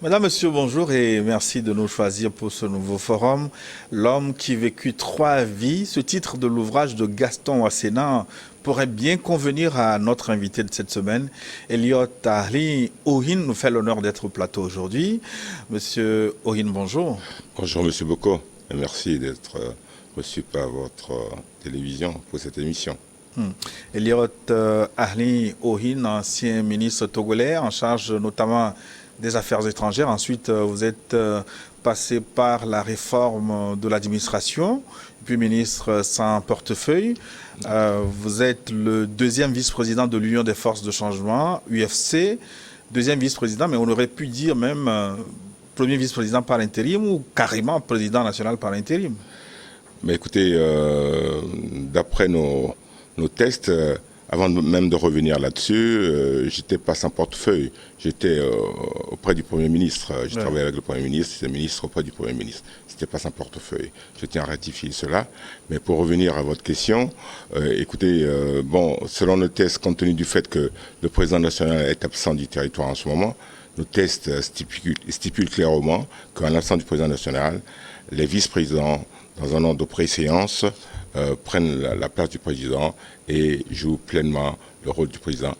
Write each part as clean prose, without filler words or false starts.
Madame, Monsieur, bonjour et merci de nous choisir pour ce nouveau forum. L'homme qui vécut trois vies, ce titre de l'ouvrage de Gaston Wasséna pourrait bien convenir à notre invité de cette semaine. Elliot Ahli Ohin nous fait l'honneur d'être au plateau aujourd'hui. Monsieur Ohin, bonjour. Bonjour Monsieur Boko, et merci d'être reçu par votre télévision pour cette émission. Elliot Ahli Ohin, ancien ministre togolais en charge notamment des Affaires étrangères. Ensuite, vous êtes passé par la réforme de l'administration, puis ministre sans portefeuille. Vous êtes le deuxième vice-président de l'Union des forces de changement, UFC, deuxième vice-président, mais on aurait pu dire même premier vice-président par intérim ou carrément président national par intérim. Mais écoutez, d'après nos tests, avant même de revenir là-dessus, j'étais pas sans portefeuille. J'étais auprès du Premier ministre. J'ai travaillé avec le Premier ministre, j'étais ministre auprès du Premier ministre. C'était pas sans portefeuille. Je tiens à ratifier cela. Mais pour revenir à votre question, écoutez, selon nos tests, compte tenu du fait que le président national est absent du territoire en ce moment, nos tests stipulent clairement qu'en l'absence du président national, les vice-présidents, dans un ordre de préséance, prennent la place du président et jouent pleinement le rôle du président,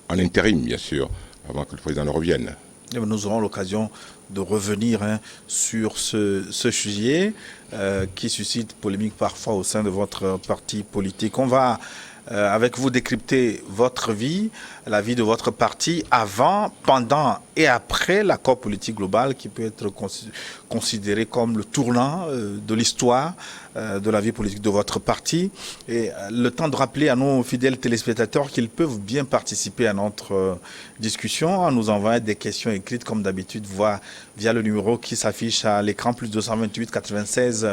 en intérim bien sûr, avant que le président ne revienne. Et nous aurons l'occasion de revenir sur ce sujet qui suscite polémique parfois au sein de votre parti politique. On va avec vous décrypter votre vie, la vie de votre parti avant, pendant et après l'accord politique global qui peut être considéré comme le tournant de l'histoire de la vie politique de votre parti. Et le temps de rappeler à nos fidèles téléspectateurs qu'ils peuvent bien participer à notre discussion en nous envoyant des questions écrites comme d'habitude via le numéro qui s'affiche à l'écran, plus 228 96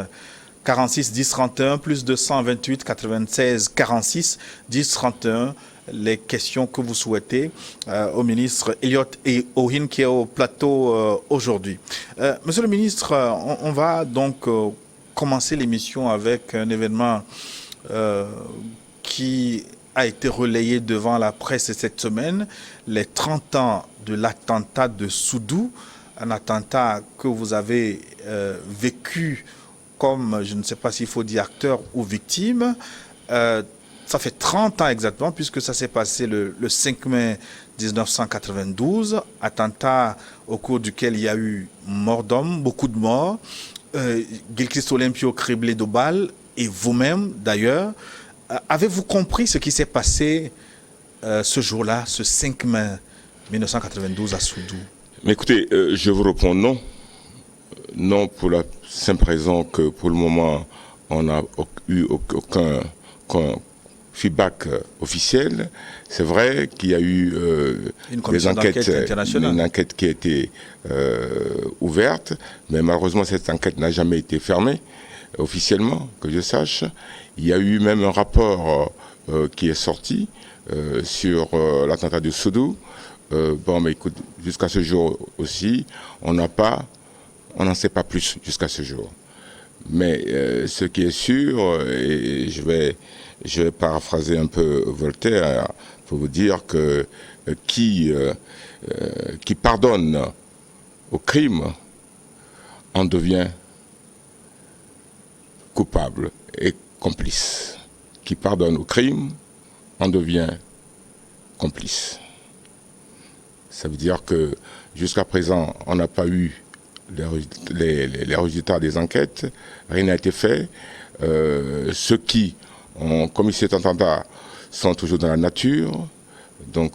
46 10 31, plus 228 96 46 10 31. Les questions que vous souhaitez au ministre Elliot Ohin qui est au plateau aujourd'hui. Monsieur le ministre, on va donc commencer l'émission avec un événement qui a été relayé devant la presse cette semaine, les 30 ans de l'attentat de Soudoux, un attentat que vous avez vécu comme, je ne sais pas s'il faut dire acteur ou victime. Ça fait 30 ans exactement, puisque ça s'est passé le 5 mai 1992, attentat au cours duquel il y a eu mort d'hommes, beaucoup de morts, Gilchrist Olympio criblé de balles, et vous-même d'ailleurs. Avez-vous compris ce qui s'est passé ce jour-là, ce 5 mai 1992 à Soudoux? Mais écoutez, je vous réponds non. Non, pour la simple raison que pour le moment, on n'a eu aucun feedback officiel. C'est vrai qu'il y a eu des enquêtes, une enquête qui a été ouverte, mais malheureusement cette enquête n'a jamais été fermée officiellement, que je sache. Il y a eu même un rapport qui est sorti sur l'attentat de Soudoux. Mais écoute, jusqu'à ce jour aussi, on n'en sait pas plus jusqu'à ce jour. Mais ce qui est sûr, et je vais paraphraser un peu Voltaire pour vous dire que qui pardonne au crime en devient coupable et complice. Qui pardonne au crime en devient complice. Ça veut dire que jusqu'à présent, on n'a pas eu les résultats des enquêtes, rien n'a été fait. Ceux qui ont commis cet attentat sont toujours dans la nature, donc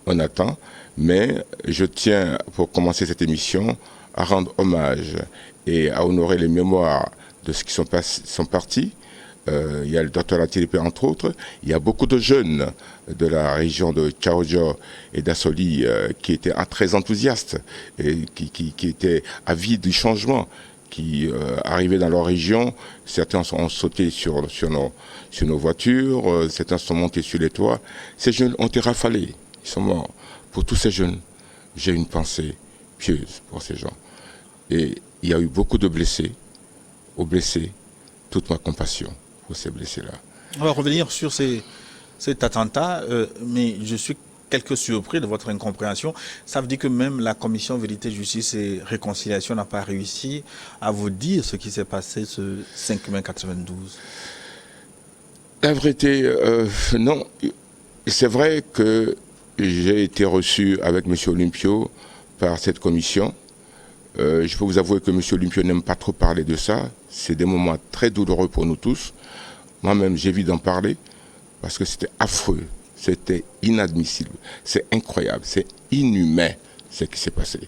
on attend. Mais je tiens, pour commencer cette émission, à rendre hommage et à honorer les mémoires de ceux qui sont partis. Il y a le docteur Latilipé, entre autres. Il y a beaucoup de jeunes de la région de Tchaodjo et d'Assoli qui étaient très enthousiastes et qui étaient avides du changement qui arrivaient dans leur région. Certains ont sauté sur nos voitures, certains sont montés sur les toits. Ces jeunes ont été rafalés, ils sont morts. Pour tous ces jeunes, j'ai une pensée pieuse pour ces gens. Et il y a eu beaucoup de blessés. Aux blessés, toute ma compassion pour ces blessés-là. On va revenir sur cet attentat, mais je suis quelques surpris de votre incompréhension. Ça veut dire que même la commission Vérité, Justice et Réconciliation n'a pas réussi à vous dire ce qui s'est passé ce 5 mai 92. La vérité, non. C'est vrai que j'ai été reçu avec M. Olympio par cette commission. Je peux vous avouer que M. Olympio n'aime pas trop parler de ça. C'est des moments très douloureux pour nous tous. Moi-même, j'évite d'en parler parce que c'était affreux, c'était inadmissible, c'est incroyable, c'est inhumain ce qui s'est passé.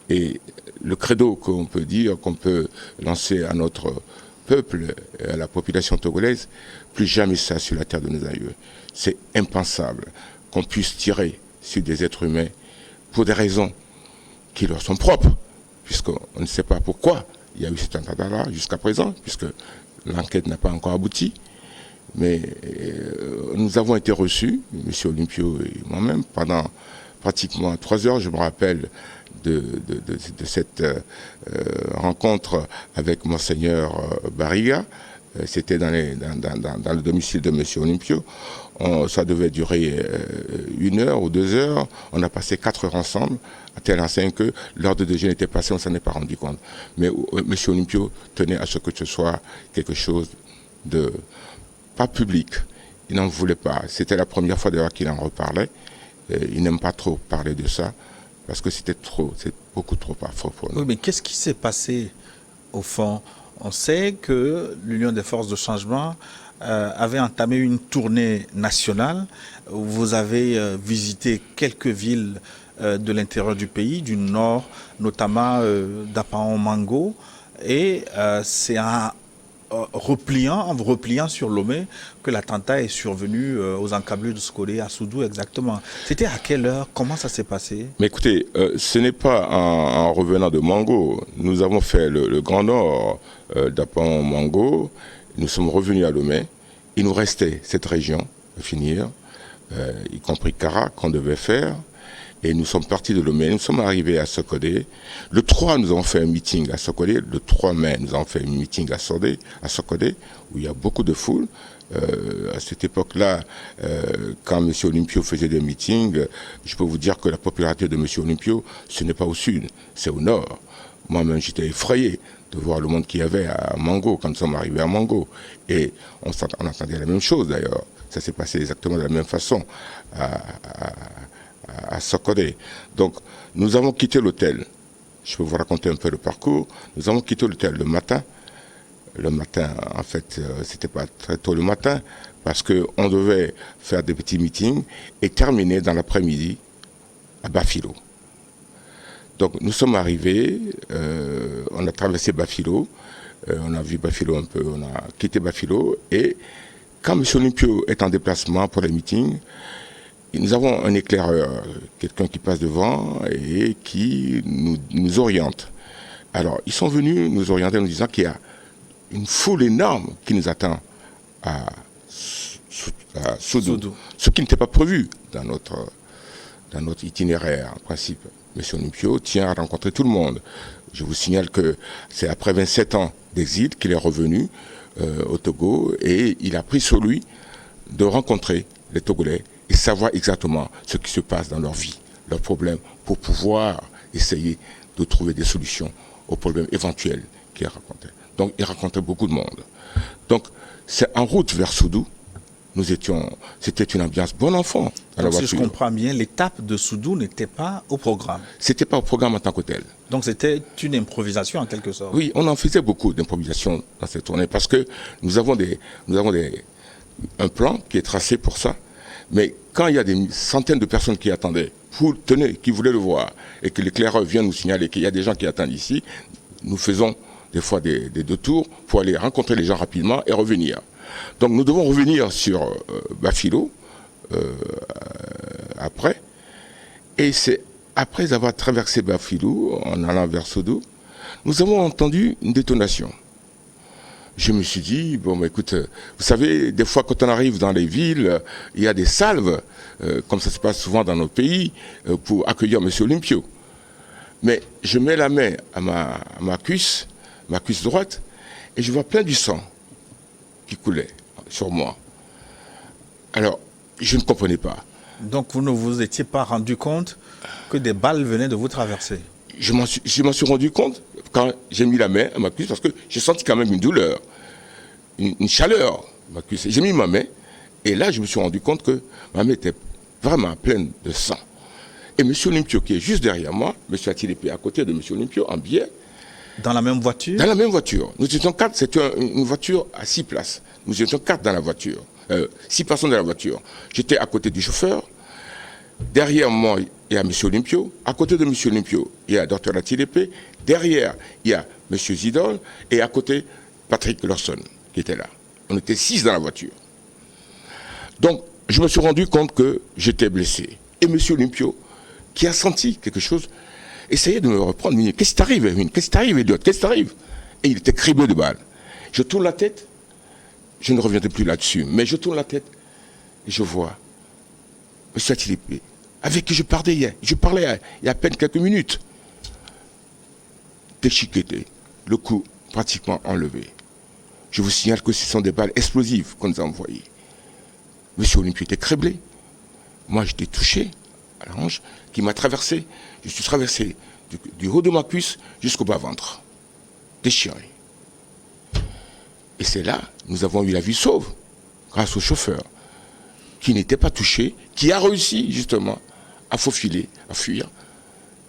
Et le credo qu'on peut dire, qu'on peut lancer à notre peuple, à la population togolaise, plus jamais ça sur la terre de nos aïeux. C'est impensable qu'on puisse tirer sur des êtres humains pour des raisons qui leur sont propres, puisqu'on ne sait pas pourquoi il y a eu cet attentat-là jusqu'à présent, puisque l'enquête n'a pas encore abouti. Mais nous avons été reçus, M. Olympio et moi-même, pendant pratiquement 3 heures. Je me rappelle de cette rencontre avec Monseigneur Barriga. C'était dans le domicile de M. Olympio. Ça devait durer 1 heure ou 2 heures. On a passé 4 heures ensemble, à telle enseigne que l'heure de déjeuner était passée, on ne s'en est pas rendu compte. Mais M. Olympio tenait à ce que ce soit quelque chose de pas public. Il n'en voulait pas. C'était la première fois d'ailleurs qu'il en reparlait. Il n'aime pas trop parler de ça parce que c'est beaucoup trop fort pour nous. Oui, mais qu'est-ce qui s'est passé au fond? On sait que l'Union des forces de changement avait entamé une tournée nationale. Vous avez visité quelques villes de l'intérieur du pays, du nord, notamment d'Apaon-Mango. Et c'est en vous repliant sur Lomé que l'attentat est survenu aux encablures de Skodé à Soudou exactement. C'était à quelle heure? Comment ça s'est passé? Mais écoutez, ce n'est pas en revenant de Mango. Nous avons fait le Grand Nord d'Apaon-Mango. Nous sommes revenus à Lomé. Il nous restait cette région à finir, y compris Kara qu'on devait faire. Et nous sommes partis de Lomé, nous sommes arrivés à Sokodé. Le 3, nous avons fait un meeting à Sokodé. Le 3 mai, nous avons fait un meeting à Sokodé, où il y a beaucoup de foule. À cette époque-là, quand M. Olympio faisait des meetings, je peux vous dire que la popularité de M. Olympio, ce n'est pas au sud, c'est au nord. Moi-même, j'étais effrayé de voir le monde qu'il y avait à Mango, quand nous sommes arrivés à Mango. Et on entendait la même chose d'ailleurs. Ça s'est passé exactement de la même façon à Sokodé. Donc, nous avons quitté l'hôtel. Je peux vous raconter un peu le parcours. Nous avons quitté l'hôtel le matin. Le matin, en fait, c'était pas très tôt le matin, parce qu'on devait faire des petits meetings et terminer dans l'après-midi à Bafilo. Donc, nous sommes arrivés, on a traversé Bafilo, on a vu Bafilo un peu, on a quitté Bafilo, et quand M. Olympio est en déplacement pour les meetings, nous avons un éclaireur, quelqu'un qui passe devant et qui nous oriente. Alors, ils sont venus nous orienter en nous disant qu'il y a une foule énorme qui nous attend à Soudou. Ce qui n'était pas prévu dans notre itinéraire, en principe. M. Olympio tient à rencontrer tout le monde. Je vous signale que c'est après 27 ans d'exil qu'il est revenu au Togo et il a pris sur lui de rencontrer les Togolais et savoir exactement ce qui se passe dans leur vie, leurs problèmes, pour pouvoir essayer de trouver des solutions aux problèmes éventuels qu'il racontait. Donc, il rencontrait beaucoup de monde. Donc, c'est en route vers Soudou. C'était une ambiance bon enfant. Donc, si je comprends bien, l'étape de Soudou n'était pas au programme. C'était pas au programme en tant que tel. Donc, c'était une improvisation en quelque sorte. Oui, on en faisait beaucoup d'improvisation dans cette tournée parce que nous avons un plan qui est tracé pour ça. Mais quand il y a des centaines de personnes qui attendaient, qui voulaient le voir, et que l'éclaireur vient nous signaler qu'il y a des gens qui attendent ici, nous faisons des fois des détours pour aller rencontrer les gens rapidement et revenir. Donc nous devons revenir sur Bafilo après. Et c'est après avoir traversé Bafilo, en allant vers Soudou, nous avons entendu une détonation. Je me suis dit, bon, écoute, vous savez, des fois, quand on arrive dans les villes, il y a des salves, comme ça se passe souvent dans nos pays, pour accueillir M. Olympio. Mais je mets la main à ma cuisse droite, et je vois plein du sang qui coulait sur moi. Alors, je ne comprenais pas. Donc vous ne vous étiez pas rendu compte que des balles venaient de vous traverser? Je m'en suis rendu compte quand j'ai mis la main à ma cuisse, parce que j'ai senti quand même une douleur, une chaleur à ma cuisse. J'ai mis ma main, et là je me suis rendu compte que ma main était vraiment pleine de sang. Et M. Olympio, qui est juste derrière moi, M. Atilepe à côté de M. Olympio, en biais. Dans la même voiture? Dans la même voiture. Nous étions 4, c'était une voiture à 6 places. Nous étions 4 dans la voiture. 6 personnes dans la voiture. J'étais à côté du chauffeur. Derrière moi, il y a M. Olympio. À côté de M. Olympio, il y a Dr Atilepe. Derrière, il y a M. Zidol. Et à côté, Patrick Lawson, qui était là. On était 6 dans la voiture. Donc, je me suis rendu compte que j'étais blessé. Et M. Olympio, qui a senti quelque chose, essayait de me reprendre. Il dit, qu'est-ce qui t'arrive, Erwin? Qu'est-ce qui t'arrive, idiote? Qu'est-ce qui t'arrive? Et il était criblé de balles. Je tourne la tête. Je ne reviendrai plus là-dessus. Mais je tourne la tête et je vois M. Atilepe, avec qui je parlais il y a à peine quelques minutes, déchiqueté, le cou pratiquement enlevé. Je vous signale que ce sont des balles explosives qu'on nous a envoyées. M. Olympio était criblé. Moi, j'étais touché à la hanche qui m'a traversé. Je suis traversé du haut de ma cuisse jusqu'au bas-ventre, déchiré. Et c'est là, nous avons eu la vie sauve, grâce au chauffeur, qui n'était pas touché, qui a réussi justement à faufiler, à fuir.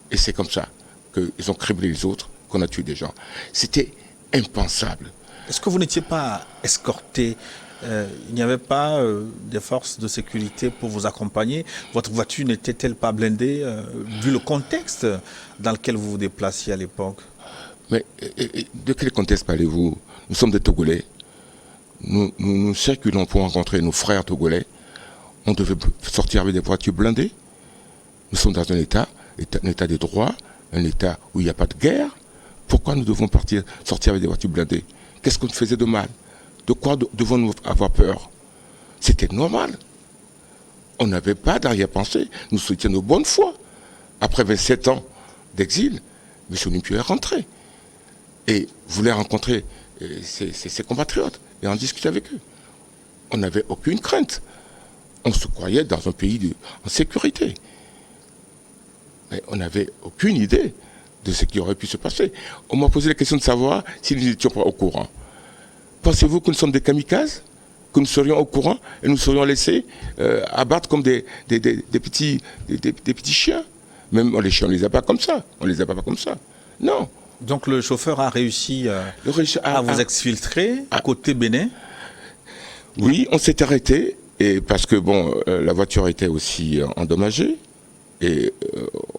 Et c'est comme ça qu'ils ont criblé les autres, qu'on a tué des gens. C'était impensable. Est-ce que vous n'étiez pas escorté? Il n'y avait pas des forces de sécurité pour vous accompagner? Votre voiture n'était-elle pas blindée, vu le contexte dans lequel vous vous déplaciez à l'époque? Mais de quel contexte parlez-vous? Nous sommes des Togolais. Nous circulons pour rencontrer nos frères togolais. On devait sortir avec des voitures blindées. Nous sommes dans un état de droit, un état où il n'y a pas de guerre. Pourquoi nous devons sortir avec des voitures blindées? Qu'est-ce qu'on faisait de mal? De quoi devons-nous avoir peur? C'était normal. On n'avait pas d'arrière-pensée. Nous soutenions de bonne foi. Après 27 ans d'exil, M. Olympio est rentré et voulait rencontrer ses compatriotes et en discuter avec eux. On n'avait aucune crainte. On se croyait dans un pays en sécurité. Mais on n'avait aucune idée de ce qui aurait pu se passer. On m'a posé la question de savoir si nous n'étions pas au courant. Pensez-vous que nous sommes des kamikazes? Que nous serions au courant et nous serions laissés abattre comme des petits chiens? Même les chiens, on ne les abat pas comme ça. On les abat pas comme ça. Non. Donc le chauffeur a réussi à vous exfiltrer à côté Bénin? Oui, on s'est arrêté et parce que la voiture était aussi endommagée et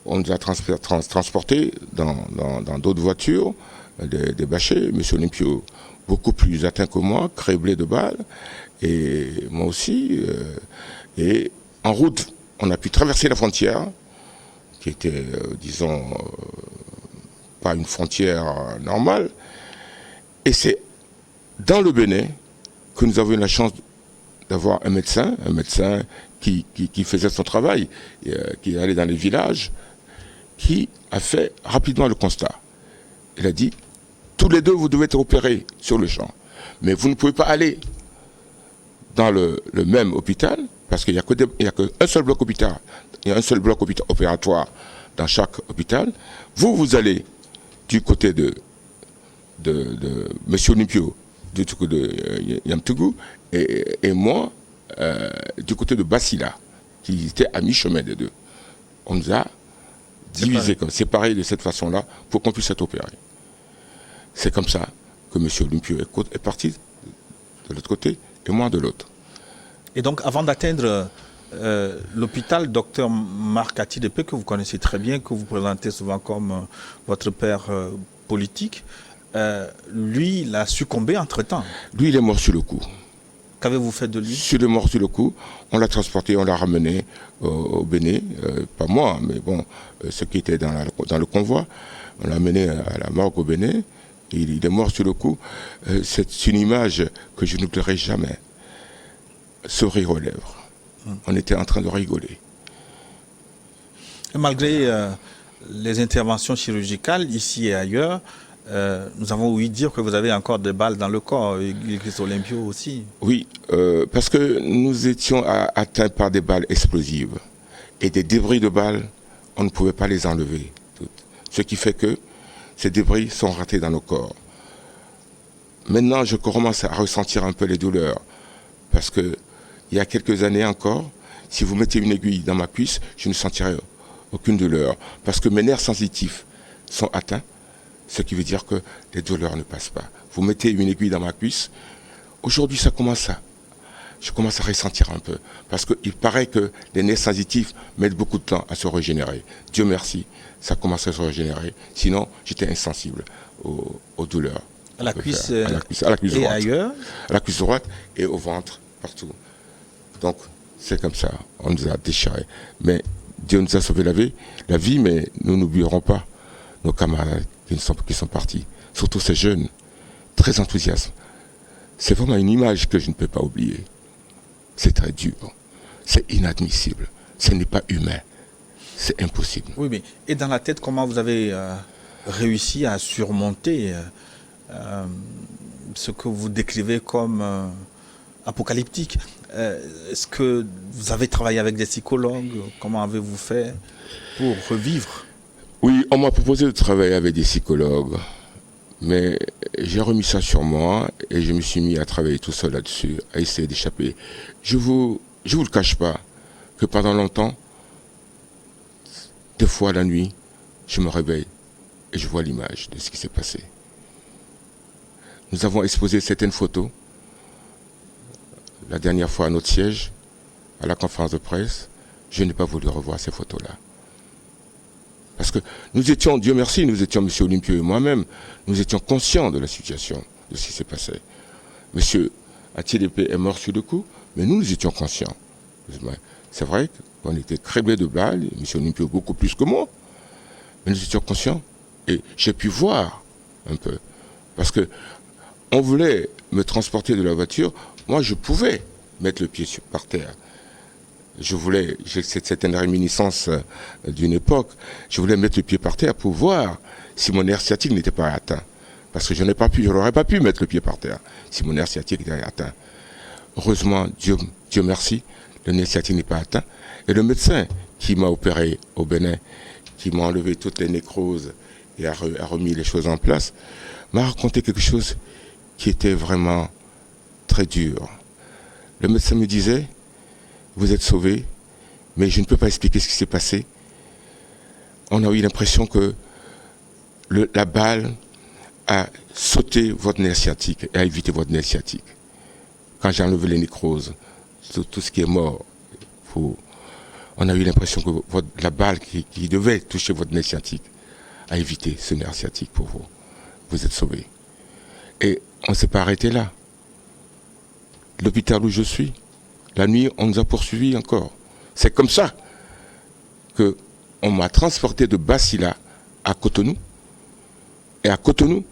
on nous a transportés dans d'autres voitures, des bâchés. M. Olympio, beaucoup plus atteint que moi, criblé de balles, et moi aussi. Et en route, on a pu traverser la frontière, qui était, disons, pas une frontière normale. Et c'est dans le Bénin que nous avons eu la chance d'avoir un médecin qui faisait son travail, qui allait dans les villages, qui a fait rapidement le constat. Il a dit, tous les deux, vous devez être opérés sur le champ. Mais vous ne pouvez pas aller dans le même hôpital, parce qu'il n'y a qu'un seul bloc hôpital. Il y a un seul bloc opératoire dans chaque hôpital. Vous allez du côté de M. Olympio, du côté de Yamtougou, et moi, du côté de Basila, qui était à mi-chemin des deux. On nous a divisés, séparés de cette façon-là, pour qu'on puisse être opéré. C'est comme ça que M. Olympio est parti de l'autre côté, et moi de l'autre. Et donc, avant d'atteindre l'hôpital, docteur Marc Atilepe, que vous connaissez très bien, que vous présentez souvent comme votre père politique, lui, il a succombé entre-temps. Lui, il est mort sur le coup. Qu'avez-vous fait de lui? Il est mort sur le coup. On l'a transporté, on l'a ramené au Bénin. Pas moi, mais ceux qui étaient dans le convoi. On l'a amené à la morgue au Bénin. Il est mort sur le coup. C'est une image que je n'oublierai jamais. Sourire aux lèvres. On était en train de rigoler. Et malgré les interventions chirurgicales, ici et ailleurs, Nous avons ouï dire que vous avez encore des balles dans le corps, et Chris Olympio aussi. Oui, parce que nous étions atteints par des balles explosives. Et des débris de balles, on ne pouvait pas les enlever toutes. Ce qui fait que ces débris sont ratés dans nos corps. Maintenant, je commence à ressentir un peu les douleurs. Parce que il y a quelques années encore, si vous mettez une aiguille dans ma cuisse, je ne sentirais aucune douleur. Parce que mes nerfs sensitifs sont atteints, ce qui veut dire que les douleurs ne passent pas. Vous mettez une aiguille dans ma cuisse, aujourd'hui je commence à ressentir un peu. Parce qu'il paraît que les nerfs sensitifs mettent beaucoup de temps à se régénérer. Dieu merci, ça commence à se régénérer. Sinon, j'étais insensible aux douleurs. À la cuisse, à la cuisse et droite. ailleurs. À la cuisse droite et au ventre, partout. Donc, c'est comme ça, on nous a déchirés. Mais Dieu nous a sauvé la vie, mais nous n'oublierons pas nos camarades qui sont partis. Surtout ces jeunes, très enthousiastes. C'est vraiment une image que je ne peux pas oublier. C'est très dur, c'est inadmissible, ce n'est pas humain, c'est impossible. Oui, mais et dans la tête, comment vous avez réussi à surmonter ce que vous décrivez comme apocalyptique? Est-ce que vous avez travaillé avec des psychologues? Comment avez-vous fait pour revivre? Oui, on m'a proposé de travailler avec des psychologues, mais j'ai remis ça sur moi et je me suis mis à travailler tout seul là-dessus, à essayer d'échapper. Je vous le cache pas que pendant longtemps, des fois la nuit, je me réveille et je vois l'image de ce qui s'est passé. Nous avons exposé certaines photos la dernière fois à notre siège, à la conférence de presse. Je n'ai pas voulu revoir ces photos-là. Parce que nous étions, Dieu merci, nous étions, M. Olympio et moi-même, nous étions conscients de la situation, de ce qui s'est passé. M. Atielepe est mort sur le coup, mais nous étions conscients. C'est vrai qu'on était criblés de balles, M. Olympio beaucoup plus que moi, mais nous étions conscients et j'ai pu voir un peu. Parce que on voulait me transporter de la voiture, moi je pouvais mettre le pied par terre. J'ai cette réminiscence d'une époque, je voulais mettre le pied par terre pour voir si mon nerf sciatique n'était pas atteint. Parce que je n'aurais pas pu mettre le pied par terre si mon nerf sciatique était atteint. Heureusement, Dieu merci, le nerf sciatique n'est pas atteint. Et le médecin qui m'a opéré au Bénin, qui m'a enlevé toutes les nécroses et a remis les choses en place, m'a raconté quelque chose qui était vraiment très dur. Le médecin me disait, vous êtes sauvé, mais je ne peux pas expliquer ce qui s'est passé. On a eu l'impression que la balle a sauté votre nerf sciatique et a évité votre nerf sciatique. Quand j'ai enlevé les nécroses, tout ce qui est mort, on a eu l'impression que la balle qui devait toucher votre nerf sciatique a évité ce nerf sciatique pour vous. Vous êtes sauvé. Et on ne s'est pas arrêté là. L'hôpital où je suis, la nuit, on nous a poursuivis encore. C'est comme ça qu'on m'a transporté de Basila à Cotonou. Et à Cotonou,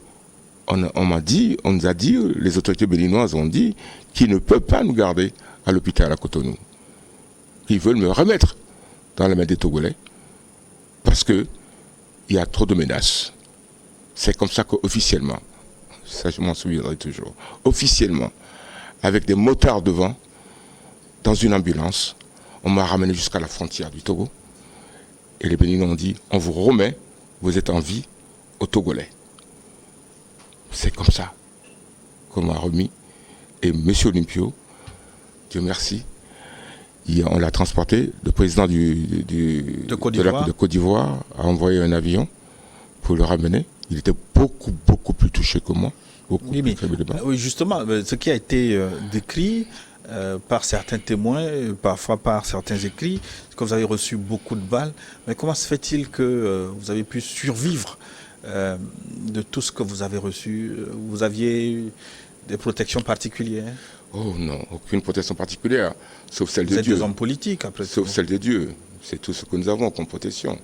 on nous a dit, les autorités béninoises ont dit qu'ils ne peuvent pas nous garder à l'hôpital à Cotonou. Ils veulent me remettre dans la main des Togolais parce qu'il y a trop de menaces. C'est comme ça qu'officiellement, ça je m'en souviendrai toujours, officiellement, avec des motards devant, dans une ambulance, on m'a ramené jusqu'à la frontière du Togo. Et les Béninois ont dit, on vous remet, vous êtes en vie, aux Togolais. C'est comme ça qu'on m'a remis. Et M. Olympio, Dieu merci, on l'a transporté. Le président de Côte d'Ivoire a envoyé un avion pour le ramener. Il était beaucoup, beaucoup plus touché que moi. Oui, justement, ce qui a été décrit par certains témoins, parfois par certains écrits, c'est que vous avez reçu beaucoup de balles. Mais comment se fait-il que vous avez pu survivre de tout ce que vous avez reçu? Vous aviez des protections particulières? Oh non, aucune protection particulière, sauf celle de Dieu. Vous êtes des hommes politiques, après tout. Sauf celle de Dieu. C'est tout ce que nous avons comme protection.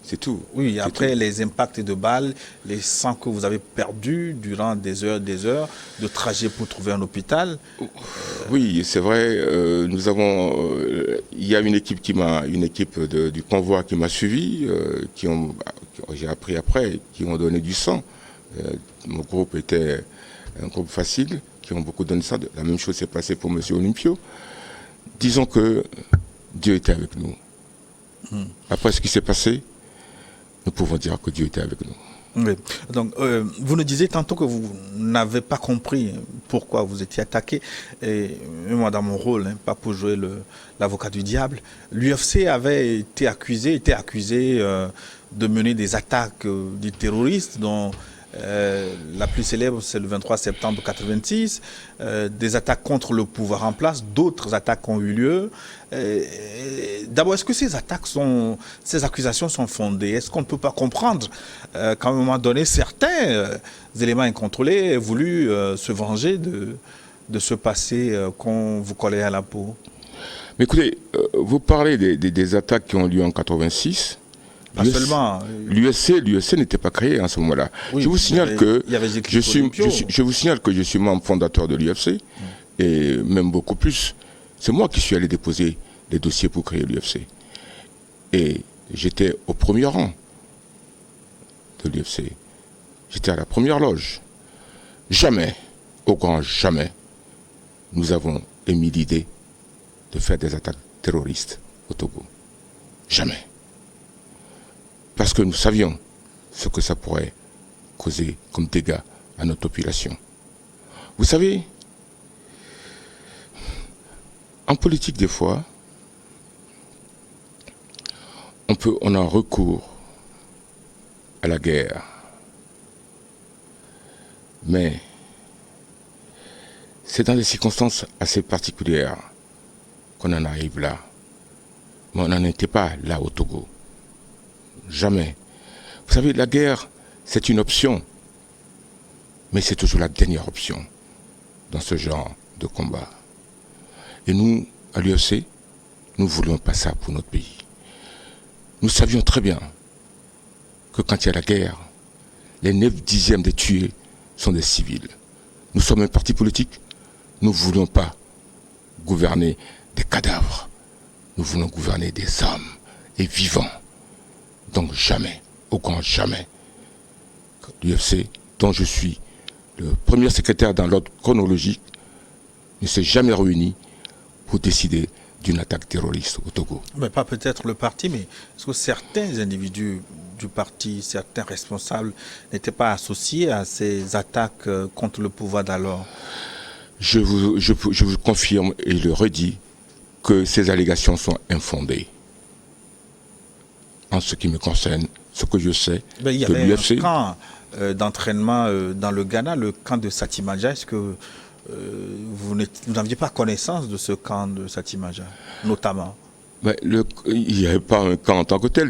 C'est tout. Oui, après les impacts de balles, les sangs que vous avez perdus durant des heures de trajet pour trouver un hôpital. Oui, c'est vrai. Nous avons. Il y a une équipe du convoi qui m'a suivi, j'ai appris après, qui ont donné du sang. mon groupe était un groupe facile, qui ont beaucoup donné ça. La même chose s'est passée pour M. Olympio. Disons que Dieu était avec nous. Après ce qui s'est passé, nous pouvons dire que Dieu était avec nous. Oui. Donc, vous nous disiez tantôt que vous n'avez pas compris pourquoi vous étiez attaqué. Et moi, dans mon rôle, pas pour jouer l'avocat du diable, l'UFC avait été accusé de mener des attaques des terroristes, dont la plus célèbre, c'est le 23 septembre 86, des attaques contre le pouvoir en place, d'autres attaques ont eu lieu. D'abord, est-ce que ces accusations sont fondées? Est-ce qu'on ne peut pas comprendre qu'à un moment donné, certains éléments incontrôlés aient voulu se venger de ce passé qu'on vous collait à la peau? Mais écoutez, vous parlez des attaques qui ont lieu en 86. Pas seulement. L'USC n'était pas créé en ce moment-là. Oui, je vous signale que je vous signale que je suis membre fondateur de l'UFC et même beaucoup plus. C'est moi qui suis allé déposer les dossiers pour créer l'UFC. Et j'étais au premier rang de l'UFC. J'étais à la première loge. Jamais, au grand jamais, nous avons émis l'idée de faire des attaques terroristes au Togo. Jamais. Parce que nous savions ce que ça pourrait causer comme dégâts à notre population. Vous savez, en politique, des fois, on a recours à la guerre. Mais c'est dans des circonstances assez particulières qu'on en arrive là. Mais on n'en était pas là au Togo. Jamais. Vous savez, la guerre, c'est une option, mais c'est toujours la dernière option dans ce genre de combat. Et nous, à l'UFC, nous ne voulions pas ça pour notre pays. Nous savions très bien que quand il y a la guerre, les 9/10 des tués sont des civils. Nous sommes un parti politique, nous ne voulons pas gouverner des cadavres. Nous voulons gouverner des hommes et vivants. Donc jamais, au grand jamais, l'UFC, dont je suis le premier secrétaire dans l'ordre chronologique, ne s'est jamais réuni pour décider d'une attaque terroriste au Togo. Mais pas peut-être le parti, mais est-ce que certains individus du parti, certains responsables n'étaient pas associés à ces attaques contre le pouvoir d'alors? Je vous confirme et le redis que ces allégations sont infondées. En ce qui me concerne, ce que je sais de l'UFC. Il y avait un camp d'entraînement dans le Ghana, le camp de Satimaja. Est-ce que vous n'aviez pas connaissance de ce camp de Satimaja, notamment? Mais il n'y avait pas un camp en tant que tel.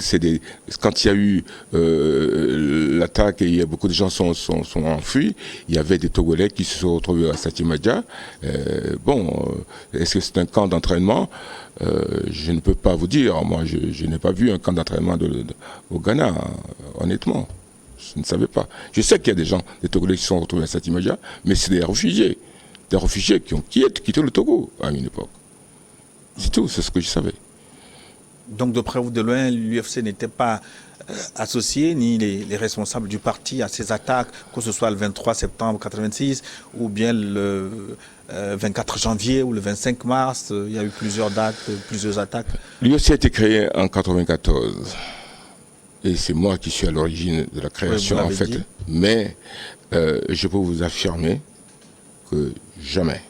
Quand il y a eu l'attaque et beaucoup de gens sont enfuis, il y avait des Togolais qui se sont retrouvés à Satimaja. Est-ce que c'est un camp d'entraînement? Je ne peux pas vous dire. Moi, je n'ai pas vu un camp d'entraînement au Ghana, honnêtement. Je ne savais pas. Je sais qu'il y a des Togolais qui se sont retrouvés à Satimaja, mais c'est des réfugiés. Des réfugiés qui ont quitté le Togo à une époque. C'est tout, c'est ce que je savais. Donc, de près ou de loin, l'UFC n'était pas associé, ni les responsables du parti, à ces attaques, que ce soit le 23 septembre 86 ou bien le 24 janvier ou le 25 mars. Il y a eu plusieurs dates, plusieurs attaques. L'UFC a été créé en 1994. Et c'est moi qui suis à l'origine de la création, en fait. Mais je peux vous affirmer que jamais.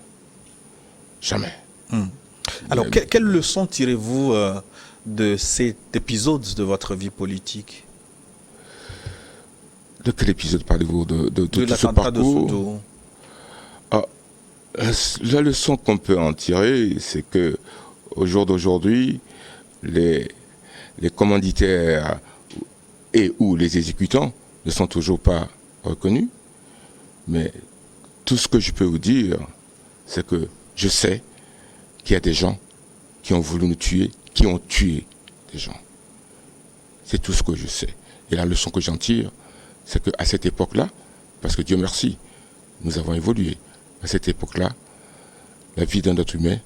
Alors, quelle leçon tirez-vous de cet épisode de votre vie politique? De quel épisode parlez-vous? De tout ce parcours? La leçon qu'on peut en tirer, c'est que au jour d'aujourd'hui, les commanditaires et ou les exécutants ne sont toujours pas reconnus. Mais tout ce que je peux vous dire, c'est que je sais qu'il y a des gens qui ont voulu nous tuer, qui ont tué des gens. C'est tout ce que je sais. Et la leçon que j'en tire, c'est qu'à cette époque-là, parce que Dieu merci, nous avons évolué. À cette époque-là, la vie d'un être humain,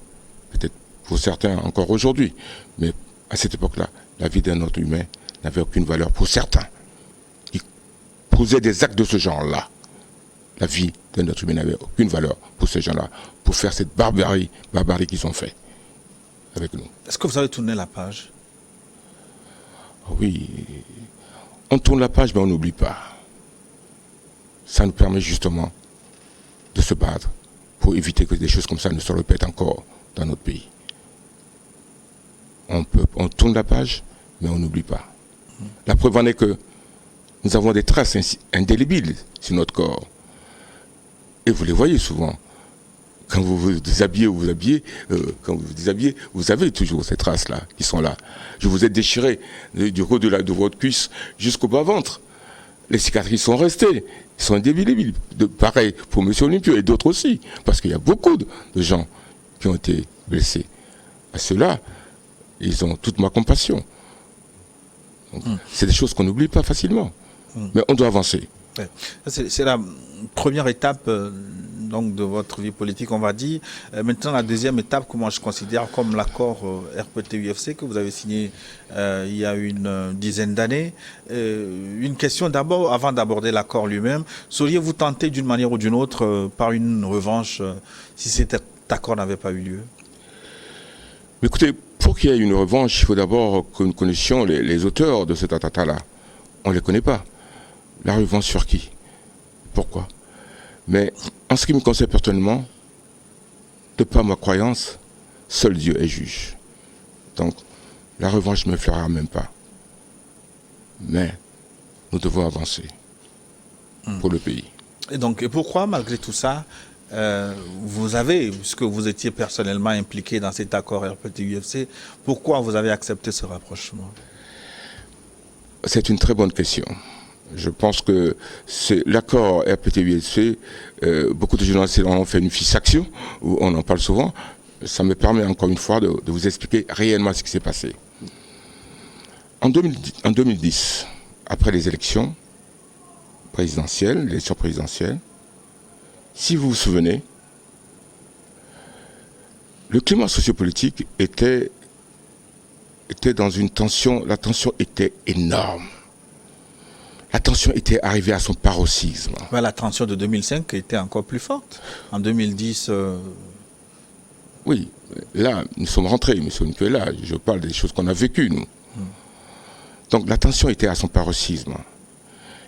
peut-être pour certains encore aujourd'hui, mais à cette époque-là, la vie d'un être humain n'avait aucune valeur pour certains. Pour posaient des actes de ce genre-là, la vie d'un être humain n'avait aucune valeur pour ces gens-là, pour faire cette barbarie qu'ils ont fait avec nous. Est-ce que vous avez tourné la page? Oui, on tourne la page, mais on n'oublie pas. Ça nous permet justement de se battre pour éviter que des choses comme ça ne se répètent encore dans notre pays. On tourne la page, mais on n'oublie pas. La preuve en est que nous avons des traces indélébiles sur notre corps. Et vous les voyez souvent. Quand vous vous déshabillez quand vous vous déshabillez, vous avez toujours ces traces-là qui sont là. Je vous ai déchiré du haut de votre cuisse jusqu'au bas-ventre. Les cicatrices sont restées, ils sont indélébiles. Pareil pour M. Olympio et d'autres aussi, parce qu'il y a beaucoup de gens qui ont été blessés. À ceux-là, ils ont toute ma compassion. C'est des choses qu'on n'oublie pas facilement. Mais on doit avancer. Ouais. C'est la première étape donc de votre vie politique, on va dire. Maintenant, la deuxième étape, que moi je considère comme l'accord RPT-UFC que vous avez signé il y a une dizaine d'années. Une question d'abord, avant d'aborder l'accord lui-même, seriez-vous tenté d'une manière ou d'une autre par une revanche si cet accord n'avait pas eu lieu? Écoutez, pour qu'il y ait une revanche, il faut d'abord que nous connaissions les auteurs de cet attentat-là. On ne les connaît pas. La revanche sur qui? Pourquoi? Mais en ce qui me concerne personnellement, de par ma croyance, seul Dieu est juge. Donc, la revanche ne me fera même pas. Mais nous devons avancer pour le pays. Et donc, et pourquoi, malgré tout ça, vous avez, puisque vous étiez personnellement impliqué dans cet accord RPT-UFC, pourquoi vous avez accepté ce rapprochement? C'est une très bonne question. Je pense que c'est l'accord RPT-UFC, beaucoup de journalistes en ont fait une fixe-action, où on en parle souvent. Ça me permet encore une fois de vous expliquer réellement ce qui s'est passé. En 2010, après les élections présidentielles, si vous vous souvenez, le climat sociopolitique était dans une tension, la tension était énorme. La tension était arrivée à son paroxysme. La tension de 2005 était encore plus forte. En 2010... Oui, là, nous sommes rentrés, M. Olympio est là. Je parle des choses qu'on a vécues, nous. Donc la tension était à son paroxysme.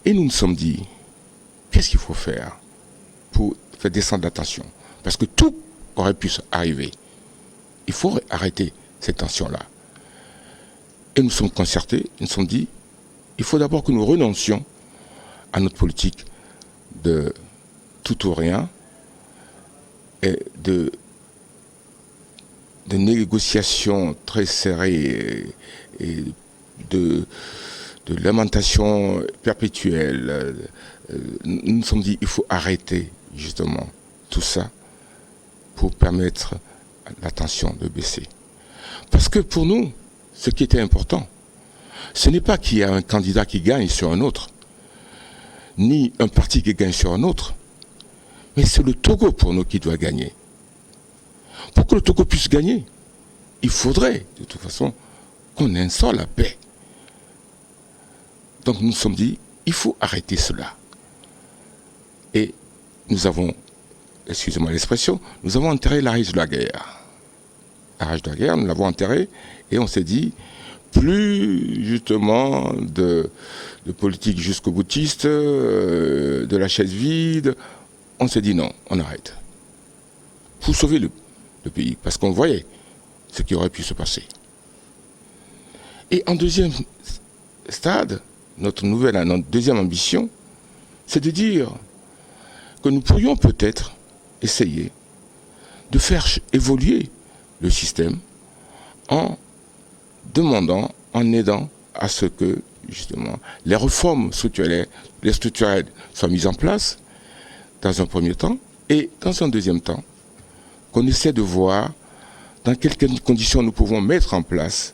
Et nous nous sommes dit, qu'est-ce qu'il faut faire pour faire descendre la tension? Parce que tout aurait pu arriver. Il faut arrêter cette tension-là. Et nous sommes concertés, nous nous sommes dit, il faut d'abord que nous renoncions à notre politique de tout ou rien et de négociations très serrées et de lamentations perpétuelles. Nous nous sommes dit, il faut arrêter justement tout ça pour permettre à la tension de baisser. Parce que pour nous, ce qui était important, ce n'est pas qu'il y a un candidat qui gagne sur un autre, ni un parti qui gagne sur un autre, mais c'est le Togo pour nous qui doit gagner. Pour que le Togo puisse gagner, il faudrait, de toute façon, qu'on instaure la paix. Donc nous nous sommes dit, il faut arrêter cela. Et nous avons, excusez-moi l'expression, nous avons enterré la rage de la guerre. La rage de la guerre, nous l'avons enterrée et on s'est dit, plus justement de politique jusqu'au boutiste, de la chaise vide. On s'est dit non, on arrête. Pour sauver le pays, parce qu'on voyait ce qui aurait pu se passer. Et en deuxième stade, notre deuxième ambition, c'est de dire que nous pourrions peut-être essayer de faire évoluer le système en demandant, en aidant à ce que, justement, les réformes structurelles soient mises en place dans un premier temps et dans un deuxième temps, qu'on essaie de voir dans quelles conditions nous pouvons mettre en place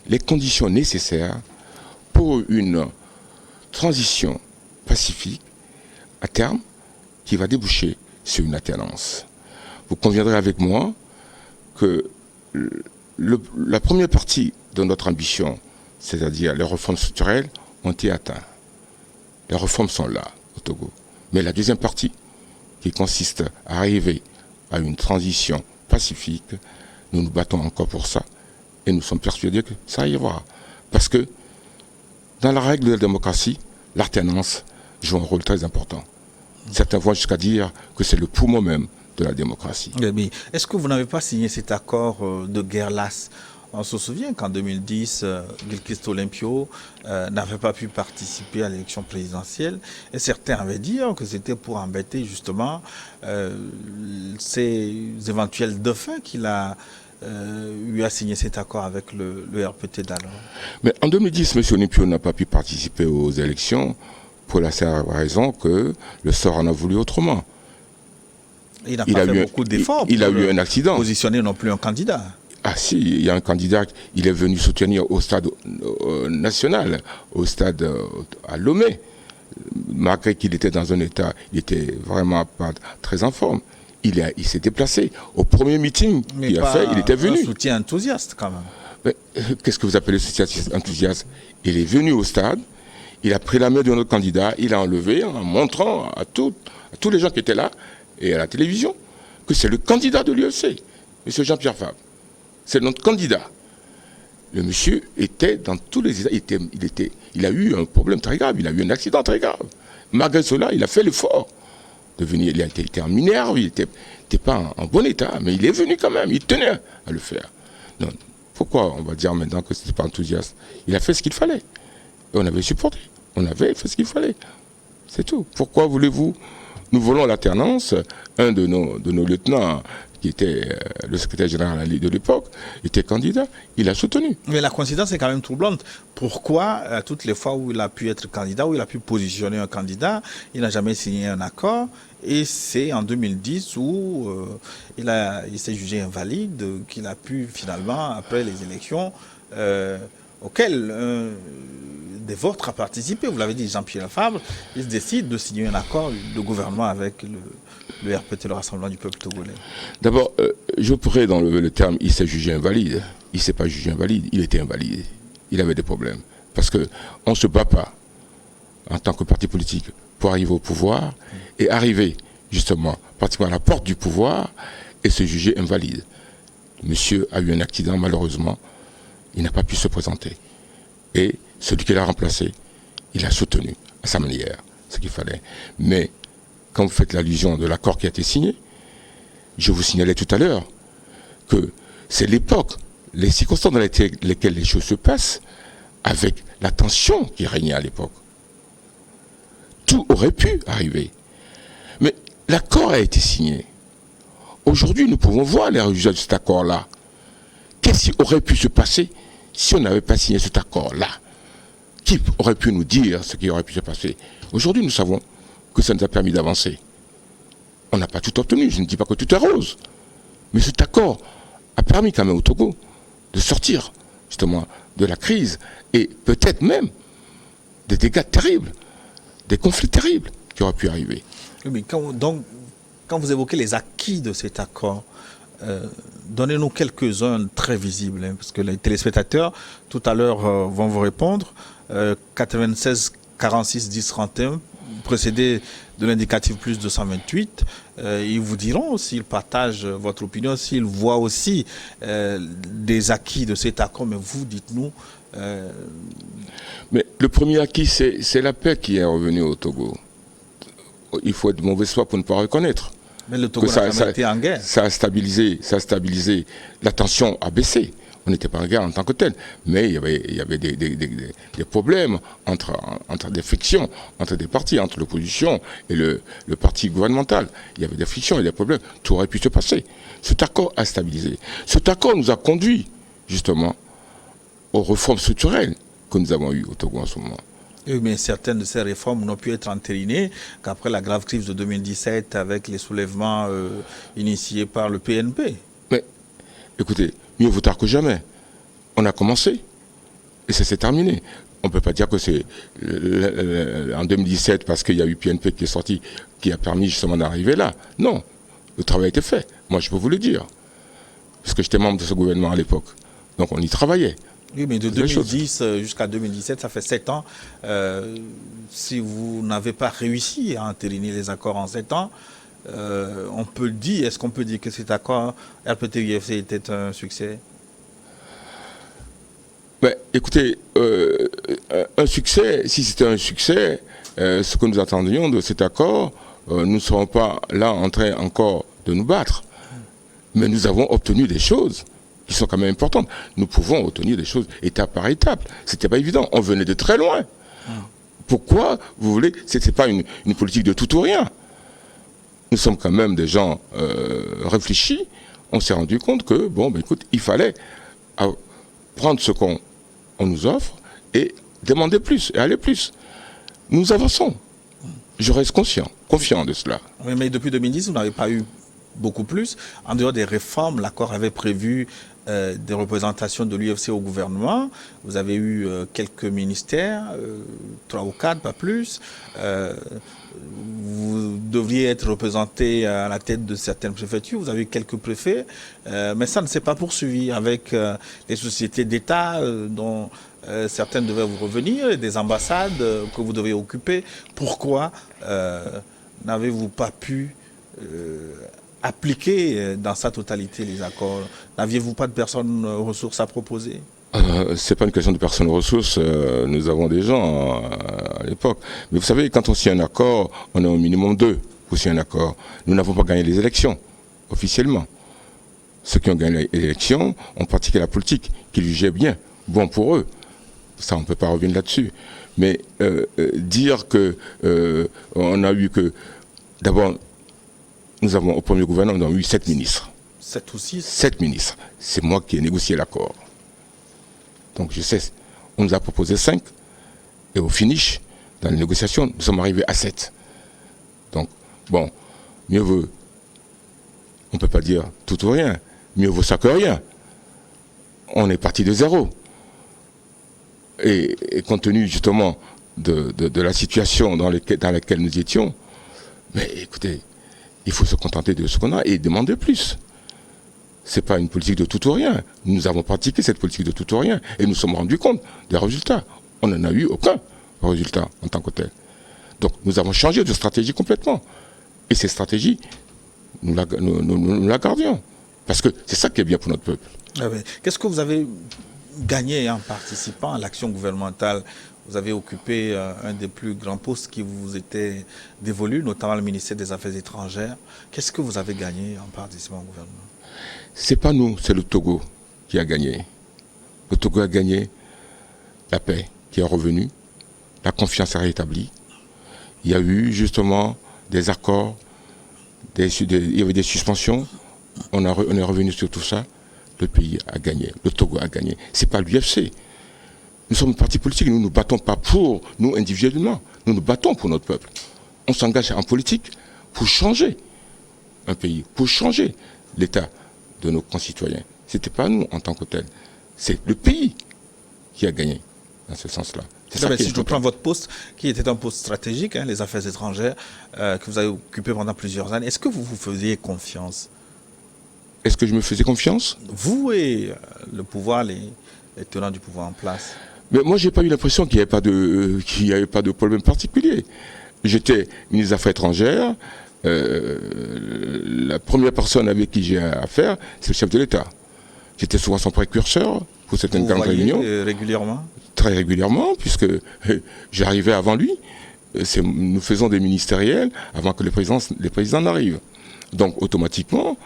les conditions nécessaires pour une transition pacifique à terme qui va déboucher sur une alternance. Vous conviendrez avec moi que la première partie de notre ambition, c'est-à-dire les réformes structurelles, ont été atteintes. Les réformes sont là au Togo. Mais la deuxième partie, qui consiste à arriver à une transition pacifique, nous nous battons encore pour ça. Et nous sommes persuadés que ça arrivera. Parce que dans la règle de la démocratie, l'alternance joue un rôle très important. Certains vont jusqu'à dire que c'est le poumon même de la démocratie. Mais est-ce que vous n'avez pas signé cet accord de guerre lasse? On se souvient qu'en 2010, Gilchrist Olympio n'avait pas pu participer à l'élection présidentielle et certains avaient dit que c'était pour embêter justement ces éventuels défunts qu'il a eu à signer cet accord avec le RPT d'alors. Mais en 2010, M. Olympio n'a pas pu participer aux élections pour la simple raison que le sort en a voulu autrement. Il n'a pas fait beaucoup d'efforts pour eu un accident. Positionner non plus un candidat. Ah si, il y a un candidat, il est venu soutenir au stade national, au stade à Lomé, malgré qu'il était dans un état, il était vraiment pas très en forme. Il s'est déplacé. Au premier meeting qu'il a fait, il était venu. Un soutien enthousiaste quand même. Mais qu'est-ce que vous appelez soutien enthousiaste? Il est venu au stade, il a pris la main de notre candidat, il a enlevé en montrant à tous les gens qui étaient là et à la télévision que c'est le candidat de l'UFC, M. Jean-Pierre Fabre. C'est notre candidat. Le monsieur était dans tous les états. Il a eu un problème très grave, il a eu un accident très grave. Malgré cela, il a fait l'effort de venir. Il était en minerve, il n'était pas en bon état, mais il est venu quand même, il tenait à le faire. Donc, pourquoi on va dire maintenant que ce n'était pas enthousiaste? Il a fait ce qu'il fallait. Et on avait supporté. On avait fait ce qu'il fallait. C'est tout. Pourquoi voulez-vous? Nous voulons l'alternance. Un de nos lieutenants, qui était le secrétaire général de l'époque, était candidat, il a soutenu. Mais la coïncidence est quand même troublante. Pourquoi, toutes les fois où il a pu être candidat, où il a pu positionner un candidat, il n'a jamais signé un accord? Et c'est en 2010 où il s'est jugé invalide, qu'il a pu finalement, après les élections, auxquelles des vôtres a participé, vous l'avez dit, Jean-Pierre Fabre, il se décide de signer un accord de gouvernement avec le RPT, le Rassemblement du peuple togolais. D'abord, je pourrais dans le terme, il s'est jugé invalide. Il ne s'est pas jugé invalide, il était invalide. Il avait des problèmes. Parce qu'on ne se bat pas en tant que parti politique pour arriver au pouvoir et arriver justement pratiquement à la porte du pouvoir et se juger invalide. Monsieur a eu un accident, malheureusement, il n'a pas pu se présenter. Et celui qui l'a remplacé, il a soutenu à sa manière ce qu'il fallait. Mais quand vous faites l'allusion de l'accord qui a été signé, je vous signalais tout à l'heure que c'est l'époque, les circonstances dans lesquelles les choses se passent, avec la tension qui régnait à l'époque. Tout aurait pu arriver. Mais l'accord a été signé. Aujourd'hui, nous pouvons voir les résultats de cet accord-là. Qu'est-ce qui aurait pu se passer si on n'avait pas signé cet accord-là? Qui aurait pu nous dire ce qui aurait pu se passer? Aujourd'hui, nous savons que ça nous a permis d'avancer. On n'a pas tout obtenu, je ne dis pas que tout est rose. Mais cet accord a permis quand même au Togo de sortir justement de la crise et peut-être même des dégâts terribles, des conflits terribles qui auraient pu arriver. Mais quand vous évoquez les acquis de cet accord, donnez-nous quelques-uns très visibles, hein, parce que les téléspectateurs, tout à l'heure, vont vous répondre. 96 46 10 31, précédé de l'indicatif plus 228. Ils vous diront s'ils partagent votre opinion, s'ils voient aussi des acquis de cet accord. Mais vous, dites-nous. Mais le premier acquis, c'est la paix qui est revenue au Togo. Il faut être de mauvaise foi pour ne pas reconnaître. Mais le Togo n'a jamais été en guerre. Ça a stabilisé, la tension a baissé. On n'était pas en guerre en tant que tel, mais il y avait des problèmes entre des frictions, entre des partis, entre l'opposition et le parti gouvernemental. Il y avait des frictions et des problèmes. Tout aurait pu se passer. Cet accord a stabilisé. Cet accord nous a conduit, justement, aux réformes structurelles que nous avons eues au Togo en ce moment. Oui, mais certaines de ces réformes n'ont pu être entérinées qu'après la grave crise de 2017 avec les soulèvements initiés par le PNP. Mais, écoutez, mieux vaut tard que jamais. On a commencé et ça s'est terminé. On ne peut pas dire que c'est en 2017 parce qu'il y a eu PNP qui est sorti qui a permis justement d'arriver là. Non, le travail a été fait. Moi, je peux vous le dire. Parce que j'étais membre de ce gouvernement à l'époque. Donc on y travaillait. Oui, mais de 2010 jusqu'à 2017, ça fait 7 ans. Si vous n'avez pas réussi à entériner les accords en 7 ans, on peut le dire. Est-ce qu'on peut dire que cet accord RPT-UFC était un succès? Ben, écoutez, un succès, si c'était un succès, ce que nous attendions de cet accord, nous ne serons pas là en train encore de nous battre. Mais nous avons obtenu des choses qui sont quand même importantes. Nous pouvons obtenir des choses étape par étape. C'était pas évident. On venait de très loin. Pourquoi vous voulez? C'est pas une politique de tout ou rien. Nous sommes quand même des gens réfléchis. On s'est rendu compte que, bon, ben, écoute, il fallait prendre ce qu'on nous offre et demander plus, et aller plus. Nous avançons. Je reste confiant de cela. Oui, mais depuis 2010, vous n'avez pas eu beaucoup plus. En dehors des réformes, l'accord avait prévu des représentations de l'UFC au gouvernement. Vous avez eu quelques ministères, 3 ou 4, pas plus. Vous devriez être représenté à la tête de certaines préfectures. Vous avez eu quelques préfets, mais ça ne s'est pas poursuivi avec les sociétés d'État dont certaines devaient vous revenir, des ambassades que vous devez occuper. Pourquoi n'avez-vous pas pu appliquer dans sa totalité les accords? N'aviez-vous pas de personnes ressources à proposer? C'est pas une question de personnes ressources, nous avons des gens à l'époque. Mais vous savez, quand on signe un accord, on est au minimum 2 pour signer un accord. Nous n'avons pas gagné les élections, officiellement. Ceux qui ont gagné les élections ont pratiqué la politique, qu'ils jugeaient bien, bon pour eux. Ça, on ne peut pas revenir là-dessus. Mais dire que on a eu que... D'abord, nous avons au premier gouvernement, nous avons eu 7 ministres. 7 ou 6? 7 ministres. C'est moi qui ai négocié l'accord. Donc je sais, on nous a proposé 5. Et au finish, dans les négociations, nous sommes arrivés à 7. Donc, bon, mieux vaut, on ne peut pas dire tout ou rien, mieux vaut ça que rien. On est parti de 0. Et compte tenu justement de la situation dans laquelle nous étions, mais écoutez, il faut se contenter de ce qu'on a et demander plus. Ce n'est pas une politique de tout ou rien. Nous avons pratiqué cette politique de tout ou rien et nous sommes rendus compte des résultats. On n'en a eu aucun résultat en tant que tel. Donc nous avons changé de stratégie complètement. Et cette stratégie, nous la gardions. Parce que c'est ça qui est bien pour notre peuple. Ah oui. Qu'est-ce que vous avez gagné en participant à l'action gouvernementale? Vous avez occupé un des plus grands postes qui vous étaient dévolus, notamment le ministère des Affaires étrangères. Qu'est-ce que vous avez gagné en participant au gouvernement? C'est pas nous, c'est le Togo qui a gagné. Le Togo a gagné la paix qui est revenue, la confiance est rétablie. Il y a eu justement des accords, il y avait des suspensions. On est revenu sur tout ça. Le pays a gagné, le Togo a gagné. C'est pas l'UFC. Nous sommes un parti politique, nous ne nous battons pas pour nous individuellement. Nous nous battons pour notre peuple. On s'engage en politique pour changer un pays, pour changer l'état de nos concitoyens. Ce n'était pas nous en tant que tel. C'est le pays qui a gagné dans ce sens-là. Si je prends votre poste, qui était un poste stratégique, hein, les affaires étrangères, que vous avez occupé pendant plusieurs années, est-ce que vous vous faisiez confiance? Est-ce que je me faisais confiance? Vous et le pouvoir, les tenants du pouvoir en place. Mais moi, j'ai pas eu l'impression qu'il n'y avait pas de problème particulier. J'étais ministre des Affaires étrangères. La première personne avec qui j'ai affaire, c'est le chef de l'État. J'étais souvent son précurseur pour certaines grandes réunions. Régulièrement? Très régulièrement, puisque j'arrivais avant lui. Nous faisons des ministériels avant que les présidents n'arrivent. Donc automatiquement,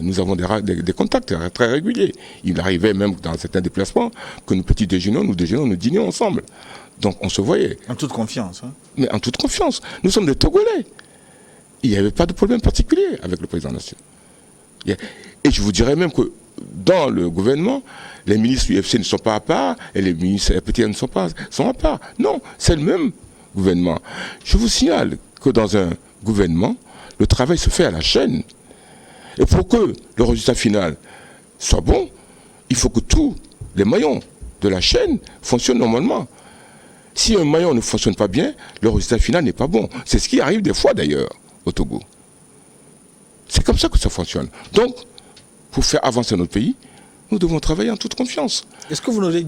nous avons des contacts très réguliers. Il arrivait même dans certains déplacements que nous déjeunions, nous dînions ensemble. Donc on se voyait. En toute confiance. Hein? Mais en toute confiance. Nous sommes des Togolais. Il n'y avait pas de problème particulier avec le président national. Et je vous dirais même que dans le gouvernement, les ministres du UFC ne sont pas à part et les ministres RPT sont à part. Non, c'est le même gouvernement. Je vous signale que dans un gouvernement, le travail se fait à la chaîne. Et pour que le résultat final soit bon, il faut que tous les maillons de la chaîne fonctionnent normalement. Si un maillon ne fonctionne pas bien, le résultat final n'est pas bon. C'est ce qui arrive des fois d'ailleurs au Togo. C'est comme ça que ça fonctionne. Donc, pour faire avancer notre pays, nous devons travailler en toute confiance. Est-ce que vous n'aurez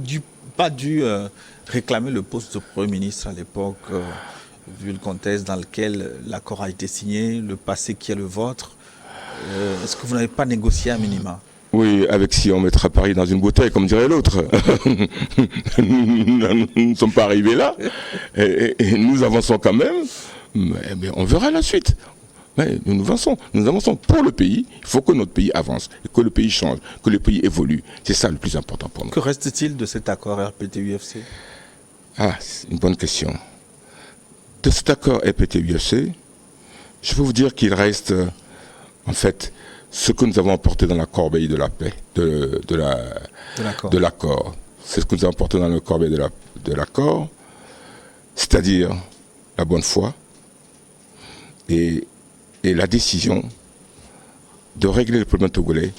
pas dû réclamer le poste de Premier ministre à l'époque, vu le contexte dans lequel l'accord a été signé, le passé qui est le vôtre? Est-ce que vous n'avez pas négocié à minima? Oui, avec si on mettra Paris dans une bouteille, comme dirait l'autre. Nous ne sommes pas arrivés là. Et nous avançons quand même. Mais on verra la suite. Mais nous avançons pour le pays. Il faut que notre pays avance, que le pays change, que le pays évolue. C'est ça le plus important pour nous. Que reste-t-il de cet accord RPT-UFC? Ah, c'est une bonne question. De cet accord RPT-UFC, je peux vous dire qu'il reste, en fait, ce que nous avons apporté dans la corbeille de la paix, de l'accord. C'est ce que nous avons apporté dans la corbeille de l'accord, c'est-à-dire la bonne foi et la décision de régler le problème togolais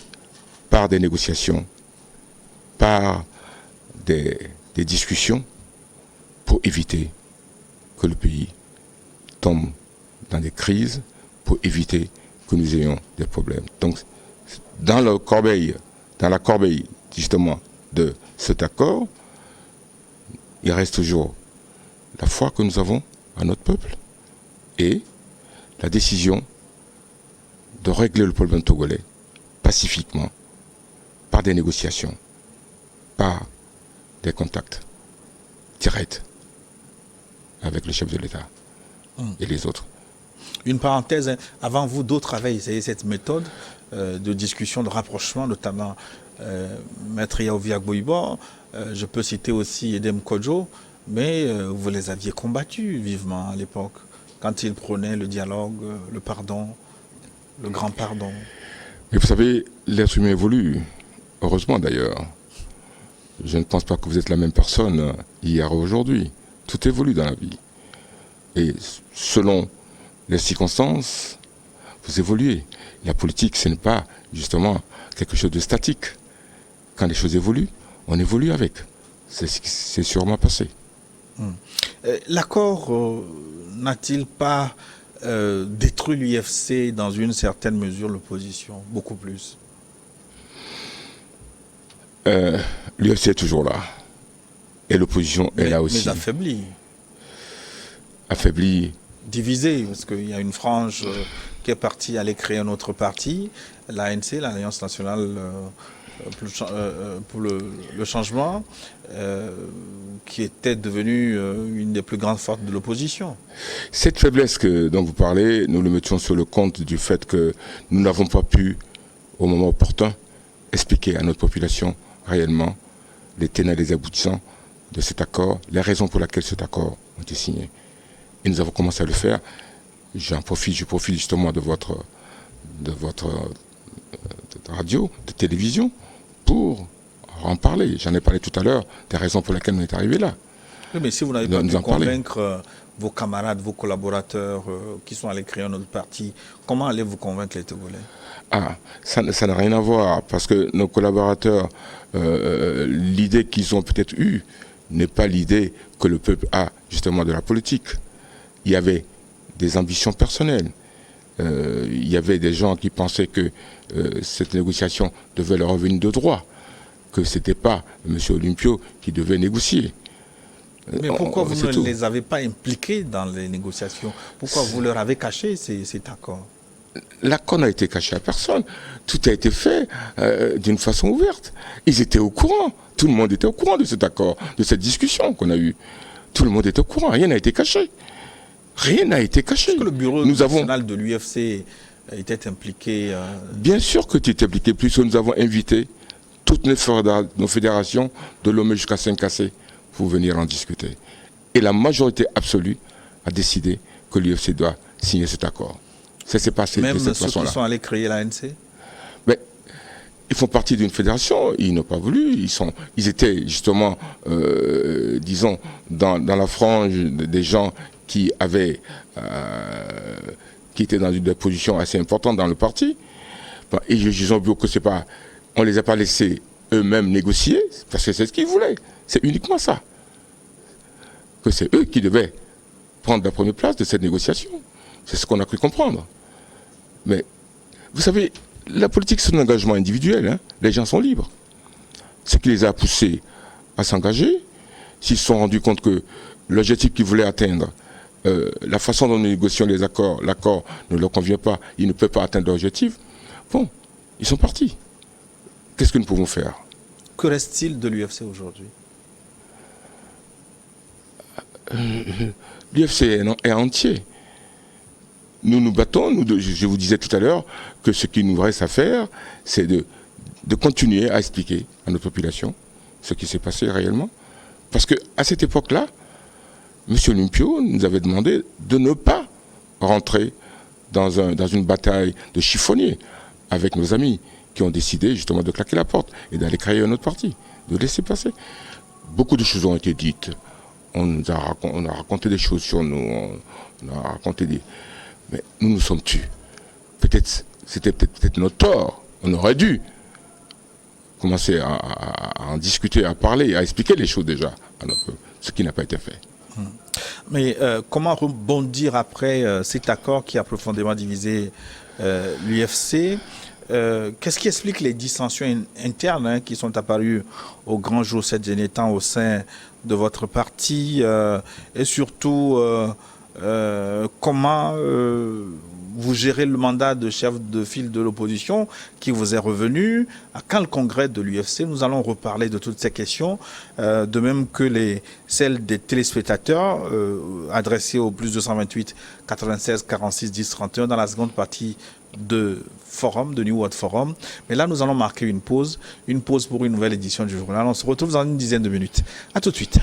par des négociations, par des discussions, pour éviter que le pays tombe dans des crises, pour éviter que nous ayons des problèmes. Donc, dans la corbeille justement de cet accord, il reste toujours la foi que nous avons à notre peuple et la décision de régler le problème togolais pacifiquement, par des négociations, par des contacts directs avec le chef de l'État et les autres. Une parenthèse, hein, avant vous, d'autres avaient essayé cette méthode de discussion, de rapprochement, notamment Maître Yaovi Agboibo. Je peux citer aussi Edem Kodjo, mais vous les aviez combattus vivement à l'époque, quand ils prônaient le dialogue, le pardon, le grand pardon. Mais vous savez, l'être humain évolue, heureusement d'ailleurs. Je ne pense pas que vous êtes la même personne hier ou aujourd'hui. Tout évolue dans la vie. Et selon les circonstances, vous évoluez. La politique, ce n'est pas justement quelque chose de statique. Quand les choses évoluent, on évolue avec. C'est ce qui s'est sûrement passé. L'accord n'a-t-il pas détruit l'UFC dans une certaine mesure, l'opposition, beaucoup plus? L'UFC est toujours là. Et l'opposition est là aussi. Mais affaiblie. Affaiblie. Divisée, parce qu'il y a une frange qui est partie aller créer un autre parti, l'ANC, l'Alliance nationale pour le changement, qui était devenue une des plus grandes forces de l'opposition. Cette faiblesse dont vous parlez, nous le mettions sur le compte du fait que nous n'avons pas pu, au moment opportun, expliquer à notre population réellement les tenants et les aboutissants de cet accord, les raisons pour lesquelles cet accord a été signé. Et nous avons commencé à le faire. Je profite justement de votre radio, de télévision, pour en parler. J'en ai parlé tout à l'heure, des raisons pour lesquelles on est arrivé là. Oui, mais si vous n'avez pas pu convaincre vos camarades, vos collaborateurs qui sont allés créer un autre parti, comment allez-vous convaincre les Togolais? Ah, ça n'a rien à voir, parce que nos collaborateurs, l'idée qu'ils ont peut-être eue n'est pas l'idée que le peuple a justement de la politique. Il y avait des ambitions personnelles. Il y avait des gens qui pensaient que cette négociation devait leur revenir de droit, que ce n'était pas M. Olympio qui devait négocier. Mais pourquoi vous ne les avez pas impliqués dans les négociations? Pourquoi vous leur avez caché cet accord? L'accord n'a été caché à personne. Tout a été fait d'une façon ouverte. Ils étaient au courant. Tout le monde était au courant de cet accord, de cette discussion qu'on a eue. Tout le monde était au courant. Rien n'a été caché. Rien n'a été caché. Est-ce que le bureau national de l'UFC était impliqué Bien sûr que tu étais impliqué, puisque nous avons invité toutes nos fédérations de Lomé jusqu'à Saint-Cassé pour venir en discuter. Et la majorité absolue a décidé que l'UFC doit signer cet accord. Ça s'est passé de cette façon-là. Même ceux qui sont allés créer l'ANC? Mais ils font partie d'une fédération, ils n'ont pas voulu, ils étaient justement, disons, dans la frange des gens qui étaient dans des positions assez importantes dans le parti. Et ils ont vu que c'est pas, on les a pas laissés eux-mêmes négocier, parce que c'est ce qu'ils voulaient. C'est uniquement ça. Que c'est eux qui devaient prendre la première place de cette négociation. C'est ce qu'on a cru comprendre. Mais, vous savez, la politique, c'est un engagement individuel. Hein. Les gens sont libres. ce qui les a poussés à s'engager. S'ils se sont rendus compte que l'objectif qu'ils voulaient atteindre, la façon dont nous négocions les accords, l'accord ne leur convient pas, ils ne peuvent pas atteindre l'objectif, bon, ils sont partis. Qu'est-ce que nous pouvons faire? Que reste-t-il de l'UFC aujourd'hui? L'UFC est entier. Nous nous battons, je vous disais tout à l'heure que ce qui nous reste à faire, c'est de continuer à expliquer à notre population ce qui s'est passé réellement. Parce qu'à cette époque-là, M. Olympio nous avait demandé de ne pas rentrer dans une bataille de chiffonniers avec nos amis qui ont décidé justement de claquer la porte et d'aller créer un autre parti, de laisser passer. Beaucoup de choses ont été dites. On a raconté des choses sur nous, on a raconté des... Mais nous nous sommes tus. C'était peut-être notre tort. On aurait dû commencer à en discuter, à parler, à expliquer les choses déjà à notre peuple, ce qui n'a pas été fait. Mais comment rebondir après cet accord qui a profondément divisé l'UFC? Qu'est-ce qui explique les dissensions internes qui sont apparues au grand jour ces derniers temps au sein de votre parti et surtout comment vous gérez le mandat de chef de file de l'opposition qui vous est revenu? À quand le congrès de l'UFC? Nous allons reparler de toutes ces questions, de même que celles des téléspectateurs adressées au plus 228 96 46 10 31 dans la seconde partie de New World Forum. Mais là, nous allons marquer une pause pour une nouvelle édition du journal. On se retrouve dans une dizaine de minutes. À tout de suite.